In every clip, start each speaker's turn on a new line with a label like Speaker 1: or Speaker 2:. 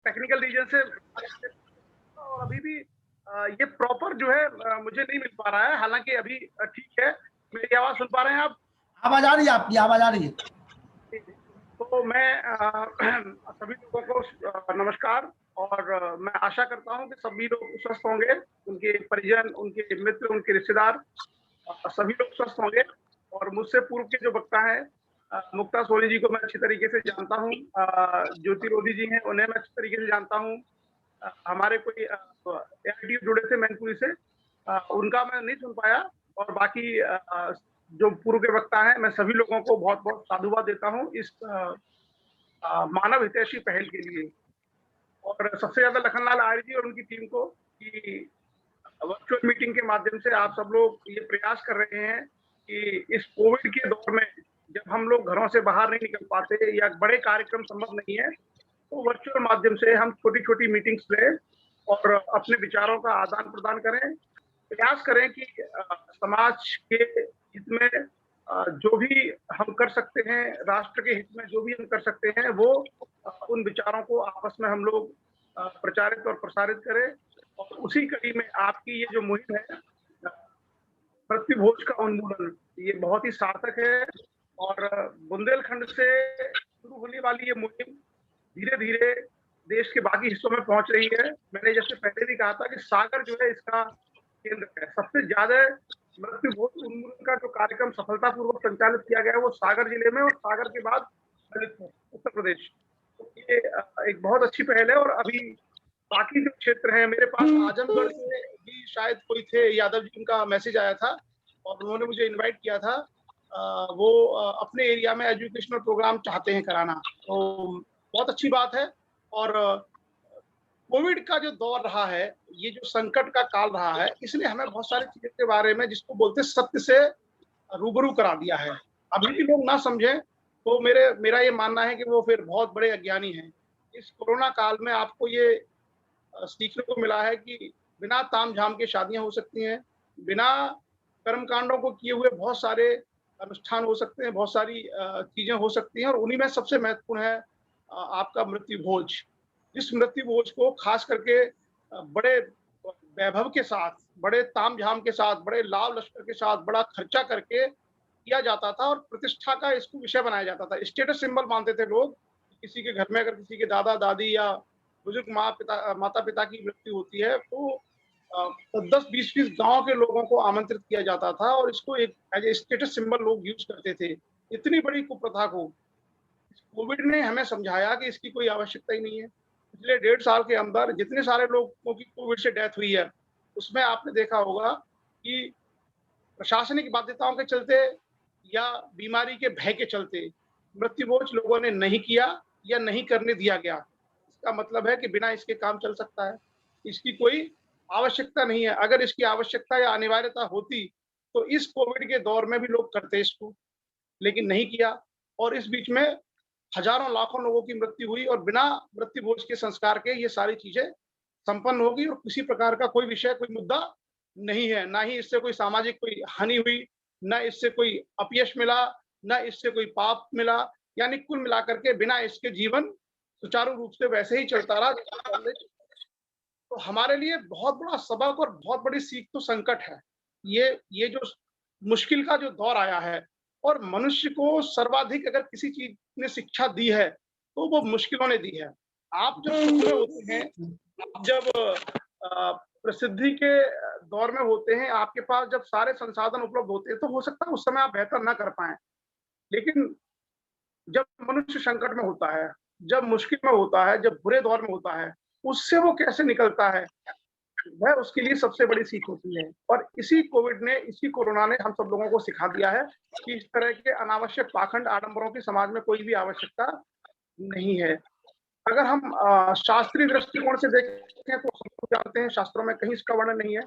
Speaker 1: Technical reason से और अभी भी ये प्रॉपर जो है मुझे नहीं मिल पा रहा है। हालाँकि अभी ठीक है। मेरी आवाज़ सुन पा रहे हैं आप?
Speaker 2: आवाज़ आ रही है, आपकी आवाज़ आ रही है।
Speaker 1: जी, जी। तो मैं सभी लोगों को नमस्कार और मैं आशा करता हूँ कि सभी लोग स्वस्थ होंगे, उनके परिजन, उनके मित्र, उनके रिश्तेदार सभी लोग स्वस्थ होंगे। और मुझसे पूर्व के जो वक्ता हैं मुक्ता सोनी जी को मैं अच्छी तरीके से जानता हूँ। ज्योति रोधी जी हैं, उन्हें मैं अच्छी तरीके से जानता हूँ। हमारे कोई एआईटीयू जुड़े थे मैनपुरी से, उनका मैं नहीं सुन पाया। और बाकी जो पूर्व के वक्ता हैं, मैं सभी लोगों को बहुत-बहुत साधुवाद देता हूँ इस मानव हितैषी पहल के लिए। और सबसे ज़्यादा लखनलाल आर्य जी और उनकी टीम को कि वर्चुअल मीटिंग के माध्यम से आप सब लोग ये प्रयास कर रहे हैं कि इस कोविड के दौर में जब हम लोग घरों से बाहर नहीं निकल पाते या बड़े कार्यक्रम संभव नहीं है, तो वर्चुअल माध्यम से हम छोटी-छोटी मीटिंग्स लें और अपने विचारों का आदान-प्रदान करें। प्रयास करें कि समाज के हित में जो भी हम कर सकते हैं, राष्ट्र के हित में जो भी हम कर सकते हैं, वो उन विचारों को आपस में हम लोग प्रचारित और प्रसारित करें। और उसी कड़ी में आपकी ये जो मुहिम है मृत्यु भोज का उन्मूलन, ये बहुत ही सार्थक है। और बुंदेलखंड से शुरू होने वाली ये मुहिम धीरे-धीरे देश के बाकी हिस्सों में पहुँच रही है। मैंने जैसे पहले भी कहा था कि सागर जो है इसका केंद्र है। सबसे ज़्यादा मृत्यु भोज उन्मूलन का जो कार्यक्रम सफलतापूर्वक संचालित किया गया है, वो सागर जिले में और सागर के बाद ललितपुर, उत्तर प्रदेश। तो ये एक बहुत अच्छी पहल है। और अभी बाकी जो क्षेत्र हैं, मेरे पास आजमगढ़ से भी शायद कोई थे, यादव जी, उनका मैसेज आया था और उन्होंने मुझे इनवाइट किया था। वो अपने एरिया में एजुकेशनल प्रोग्राम चाहते हैं कराना, तो बहुत अच्छी बात है। और कोविड का जो दौर रहा है, ये जो संकट का काल रहा है, इसने हमें बहुत सारी चीज़ों के बारे में जिसको बोलते हैं सत्य से रूबरू करा दिया है। अभी भी लोग ना समझें, तो मेरा ये मानना है कि वो फिर बहुत बड़े अज्ञानी हैं। इस कोरोना काल में आपको ये सीखने को मिला है कि बिना ताम-झाम के शादियाँ हो सकती हैं, बिना कर्मकांडों को किए हुए बहुत सारे अनुष्ठान हो सकते हैं, बहुत सारी चीज़ें हो सकती हैं और उन्हीं में सबसे महत्वपूर्ण है आपका मृत्यु भोज। इस मृत्यु भोज को खास करके बड़े वैभव के साथ, बड़े ताम-झाम के साथ, बड़े लाव-लश्कर के साथ, बड़ा खर्चा करके किया जाता था और प्रतिष्ठा का इसको विषय बनाया जाता था। स्टेटस सिंबल मानते थे लोग। किसी के घर में अगर किसी के दादा-दादी या बुजुर्ग माता-पिता की मृत्यु होती है, तो 10, 20-20 गाँव के लोगों को आमंत्रित किया जाता था और इसको एक एज़ ए स्टेटस सिंबल लोग यूज़ करते थे। इतनी बड़ी कुप्रथा को कोविड ने हमें समझाया कि इसकी कोई आवश्यकता ही नहीं है। पिछले 1.5 साल के अंदर जितने सारे लोगों की कोविड से डेथ हुई है, उसमें आपने देखा होगा कि प्रशासनिक बाध्यताओं के चलते या बीमारी के भय के चलते मृत्यु भोज लोगों ने नहीं किया या नहीं करने दिया गया। इसका मतलब है कि बिना इसके काम चल सकता है। इसकी कोई आवश्यकता नहीं है। अगर इसकी आवश्यकता या अनिवार्यता होती, तो इस कोविड के दौर में भी लोग करते इसको, लेकिन नहीं किया। और इस बीच में हज़ारों लाखों लोगों की मृत्यु हुई और बिना मृत्यु भोज के संस्कार के ये सारी चीज़ें संपन्न होगी और किसी प्रकार का कोई विषय, कोई मुद्दा नहीं है। ना ही इससे कोई सामाजिक कोई हानि हुई, ना इससे कोई अपयश मिला, ना इससे कोई पाप मिला। यानी कुल मिलाकर के बिना इसके जीवन सुचारू रूप से वैसे ही चलता रहा जैसे पहले। तो हमारे लिए बहुत बड़ा सबक और बहुत बड़ी सीख तो संकट है। ये जो मुश्किल का जो दौर आया है और मनुष्य को सर्वाधिक अगर किसी चीज़ ने शिक्षा दी है, तो वो मुश्किलों ने दी है। आप जब सुख में होते हैं, आप जब प्रसिद्धि के दौर में होते हैं, आपके पास जब सारे संसाधन उपलब्ध होते हैं, तो हो सकता है उस समय आप बेहतर ना कर पाएँ। लेकिन जब मनुष्य संकट में होता है, जब मुश्किल में होता है, जब बुरे दौर में होता है, उससे वो कैसे निकलता है, वह उसके लिए सबसे बड़ी सीख होती है। और इसी कोविड ने, इसी कोरोना ने हम सब लोगों को सिखा दिया है कि इस तरह के अनावश्यक पाखंड, आडंबरों की समाज में कोई भी आवश्यकता नहीं है। अगर हम शास्त्रीय दृष्टिकोण से देखें तो हम लोग जानते हैं शास्त्रों में कहीं इसका वर्णन नहीं है।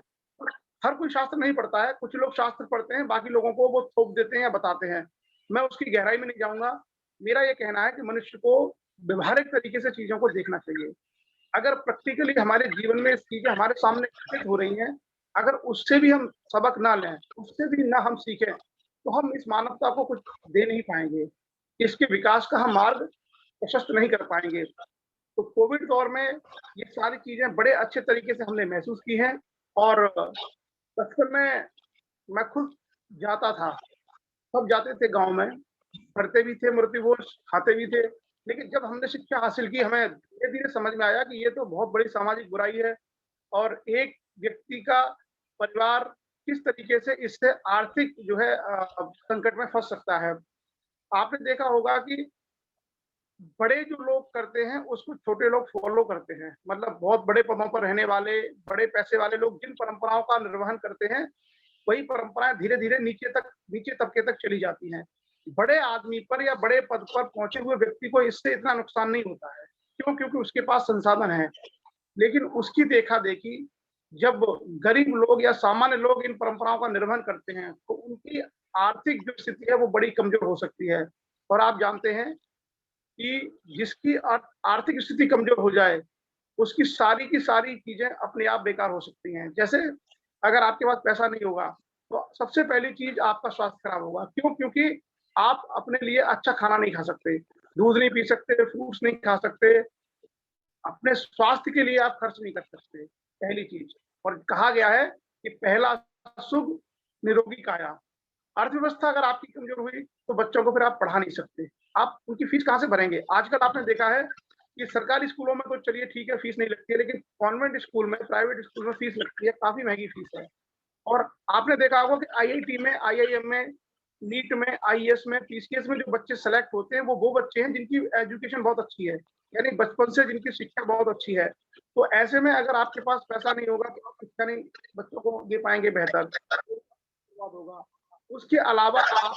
Speaker 1: हर कोई शास्त्र नहीं पढ़ता है, कुछ लोग शास्त्र पढ़ते हैं, बाकी लोगों को वो थोप देते हैं या बताते हैं। मैं उसकी गहराई में नहीं जाऊँगा। मेरा ये कहना है कि मनुष्य को व्यवहारिक तरीके से चीज़ों को देखना चाहिए। अगर प्रैक्टिकली हमारे जीवन में चीज़ें हमारे सामने घटित हो रही हैं, अगर उससे भी हम सबक ना लें, उससे भी ना हम सीखें, तो हम इस मानवता को कुछ दे नहीं पाएँगे। इसके विकास का हम मार्ग प्रशस्त नहीं कर पाएँगे। तो कोविड दौर में ये सारी चीजें बड़े अच्छे तरीके से हमने महसूस की हैं। और बचपन में मैं खुद जाता था, सब जाते थे गाँव में, पढ़ते भी थे मृत्यु भोज, खाते भी थे। लेकिन जब हमने शिक्षा हासिल की, हमें धीरे-धीरे समझ में आया कि ये तो बहुत बड़ी सामाजिक बुराई है और एक व्यक्ति का परिवार किस तरीके से इससे आर्थिक जो है संकट में फँस सकता है। आपने देखा होगा कि बड़े जो लोग करते हैं, उसको छोटे लोग फ़ॉलो करते हैं। मतलब बहुत बड़े पदों पर रहने वाले, बड़े पैसे वाले लोग जिन परंपराओं का निर्वहन करते हैं, वही परंपराएँ धीरे-धीरे नीचे तबके तक चली जाती हैं। बड़े आदमी पर या बड़े पद पर पहुँचे हुए व्यक्ति को इससे इतना नुकसान नहीं होता है। क्यों? क्योंकि उसके पास संसाधन हैं। लेकिन उसकी देखा-देखी जब गरीब लोग या सामान्य लोग इन परंपराओं का निर्वहन करते हैं, तो उनकी आर्थिक जो स्थिति है, वो बड़ी कमज़ोर हो सकती है। और आप जानते हैं कि जिसकी आर्थिक स्थिति कमज़ोर हो जाए, उसकी सारी की सारी चीज़ें अपने आप बेकार हो सकती हैं। जैसे अगर आपके पास पैसा नहीं होगा, तो सबसे पहली चीज़ आपका स्वास्थ्य खराब होगा। क्यों? क्योंकि आप अपने लिए अच्छा खाना नहीं खा सकते, दूध नहीं पी सकते, फ्रूट्स नहीं खा सकते, अपने स्वास्थ्य के लिए आप खर्च नहीं कर सकते, पहली चीज़। और कहा गया है कि पहला शुभ निरोगी काया। अर्थव्यवस्था अगर आपकी कमज़ोर हुई, तो बच्चों को फिर आप पढ़ा नहीं सकते। आप उनकी फीस कहाँ से भरेंगे? आजकल आपने देखा है कि सरकारी स्कूलों में तो चलिए ठीक है, फीस नहीं लगती है, लेकिन कॉन्वेंट स्कूल में, प्राइवेट स्कूल में फीस लगती है, काफ़ी महँगी फीस है। और आपने देखा होगा कि आईआईटी में, आईआईएम में, नीट में, आईएएस में, पीसीएस में जो बच्चे सेलेक्ट होते हैं, वो बच्चे हैं जिनकी एजुकेशन बहुत अच्छी है, यानी बचपन से जिनकी शिक्षा बहुत अच्छी है। तो ऐसे में अगर आपके पास पैसा नहीं होगा, तो आप शिक्षा नहीं बच्चों को दे पाएँगे बेहतर। बात होगा। उसके अलावा आप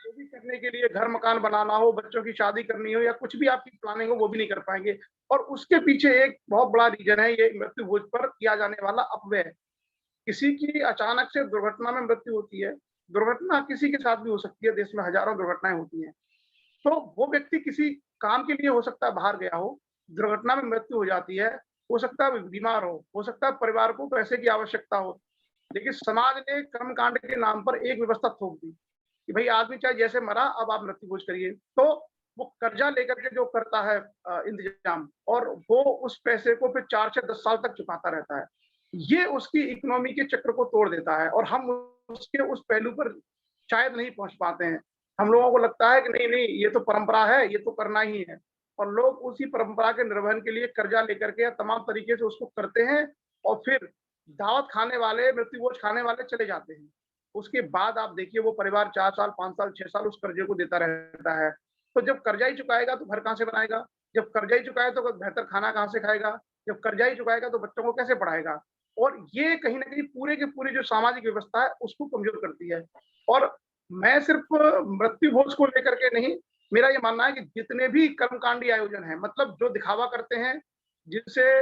Speaker 1: जो भी करने के लिए घर मकान बनाना हो, बच्चों की शादी करनी हो या कुछ भी आपकी प्लानिंग हो, वो भी नहीं कर पाएँगे। और उसके पीछे एक बहुत बड़ा रीज़न है ये मृत्यु भोज पर किया जाने वाला अपव्यय। किसी की अचानक से दुर्घटना में मृत्यु होती है, दुर्घटना किसी के साथ भी हो सकती है, देश में हज़ारों दुर्घटनाएँ होती हैं। तो वो व्यक्ति किसी काम के लिए हो सकता है बाहर गया हो, दुर्घटना में मृत्यु हो जाती है, हो सकता है बीमार हो सकता है परिवार को पैसे की आवश्यकता हो। लेकिन समाज ने कर्मकांड के नाम पर एक व्यवस्था थोप दी कि भई आदमी चाहे जैसे मरा, अब आप मृत्यु भोज करिए। तो वो कर्जा लेकर के जो करता है इंतज़ाम, और वो उस पैसे को फिर 4 से 10 साल तक चुकाता रहता है। ये उसकी इकोनॉमी के चक्र को तोड़ देता है और हम उसके उस पहलू पर शायद नहीं पहुँच पाते हैं। हम लोगों को लगता है कि नहीं-नहीं ये तो परंपरा है, ये तो करना ही है। और लोग उसी परंपरा के निर्वहन के लिए कर्जा लेकर के या तमाम तरीके से उसको करते हैं और फिर दावत खाने वाले, मृत्यु भोज खाने वाले चले जाते हैं। उसके बाद आप देखिए वो परिवार 4 साल, 5 साल, 6 साल उस कर्जे को देता रहता है। तो जब कर्जा ही चुकाएगा तो घर कहाँ से बनाएगा? जब कर्जा ही चुकाए तो बेहतर खाना कहाँ से खाएगा? जब कर्जा ही चुकाएगा तो बच्चों को कैसे पढ़ाएगा? और ये कहीं न कहीं पूरे के पूरी जो सामाजिक व्यवस्था है उसको कमज़ोर करती है। और मैं सिर्फ़ मृत्यु भोज को लेकर के नहीं, मेरा ये मानना है कि जितने भी कर्मकांडी आयोजन हैं, मतलब जो दिखावा करते हैं, जिनसे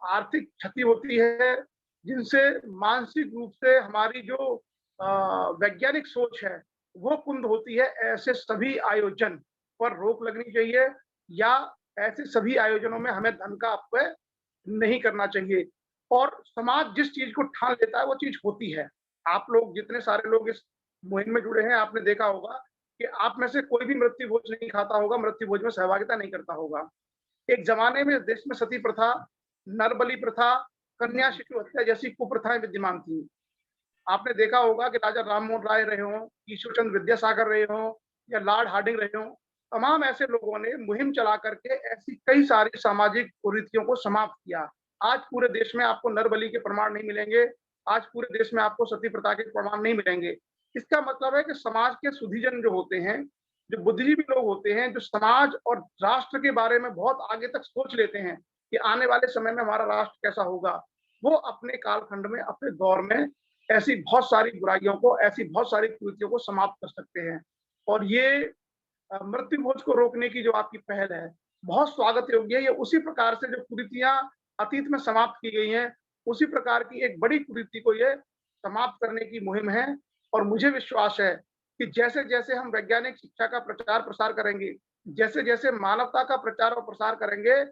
Speaker 1: आर्थिक क्षति होती है, जिनसे मानसिक रूप से हमारी जो अ, वैज्ञानिक सोच है, वो कुंद होती है, ऐसे सभी आयोजन पर रोक लगनी चाहिए या ऐसे सभी आयोजनों में हमें धन का अपव्यय नहीं करना चाहिए। और समाज जिस चीज़ को ठान लेता है, वो चीज़ होती है। आप लोग जितने सारे लोग इस मुहिम में जुड़े हैं, आपने देखा होगा कि आप में से कोई भी मृत्यु भोज नहीं खाता होगा, मृत्यु भोज में सहभागिता नहीं करता होगा। एक ज़माने में देश में सती प्रथा, नरबलि प्रथा, कन्या शिशु हत्या जैसी कुप्रथाएँ विद्यमान थीं। आपने देखा होगा कि राजा राममोहन राय रहे हों, ईश्वरचंद्र विद्यासागर रहे हों या लॉर्ड हार्डिंग रहे हों, तमाम ऐसे लोगों ने मुहिम चला करके ऐसी कई सारी सामाजिक कुरीतियों को समाप्त किया। आज पूरे देश में आपको नरबलि के प्रमाण नहीं मिलेंगे, आज पूरे देश में आपको सती प्रथा के प्रमाण नहीं मिलेंगे। इसका मतलब है कि समाज के सुधीजन जो होते हैं, जो बुद्धिजीवी लोग होते हैं, जो समाज और राष्ट्र के बारे में बहुत आगे तक सोच लेते हैं कि आने वाले समय में हमारा राष्ट्र कैसा होगा, वो अपने कालखंड में, अपने दौर में ऐसी बहुत सारी बुराइयों को, ऐसी बहुत सारी कुरीतियों को समाप्त कर सकते हैं। और ये मृत्यु भोज को रोकने की जो आपकी पहल है, बहुत स्वागत योग्य है। ये उसी प्रकार से जो कुरीतियाँ अतीत में समाप्त की गई हैं, उसी प्रकार की एक बड़ी कुरीति को ये समाप्त करने की मुहिम है। और मुझे विश्वास है कि जैसे-जैसे हम वैज्ञानिक शिक्षा का प्रचार-प्रसार करेंगे, जैसे-जैसे मानवता का प्रचार और प्रसार करेंगे,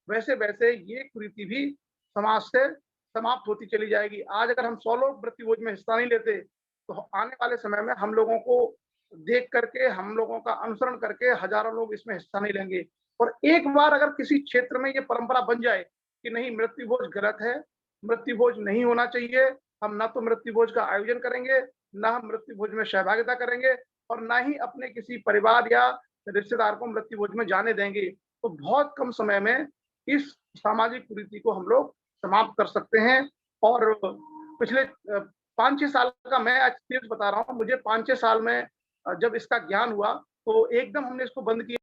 Speaker 1: वैसे-वैसे ये कुरीति भी समाज से समाप्त होती चली जाएगी। आज अगर हम 100 लोग मृत्यु भोज में हिस्सा नहीं लेते, तो आने वाले समय में हम लोगों को देख करके, हम लोगों का अनुसरण करके हज़ारों लोग इसमें हिस्सा नहीं लेंगे। और एक बार अगर किसी क्षेत्र में ये परंपरा बन जाए कि नहीं, मृत्यु भोज गलत है, मृत्यु भोज नहीं होना चाहिए, हम ना तो मृत्यु भोज का आयोजन करेंगे, ना हम मृत्यु भोज में सहभागिता करेंगे और ना ही अपने किसी परिवार या रिश्तेदार को मृत्यु भोज में जाने देंगे, तो बहुत कम समय में इस सामाजिक कुरीति को हम लोग समाप्त कर सकते हैं। और पिछले 5-6 साल का मैं एक्सपीरियंस बता रहा हूँ, मुझे 5-6 साल में जब इसका ज्ञान हुआ, तो एकदम हमने इसको बंद किया।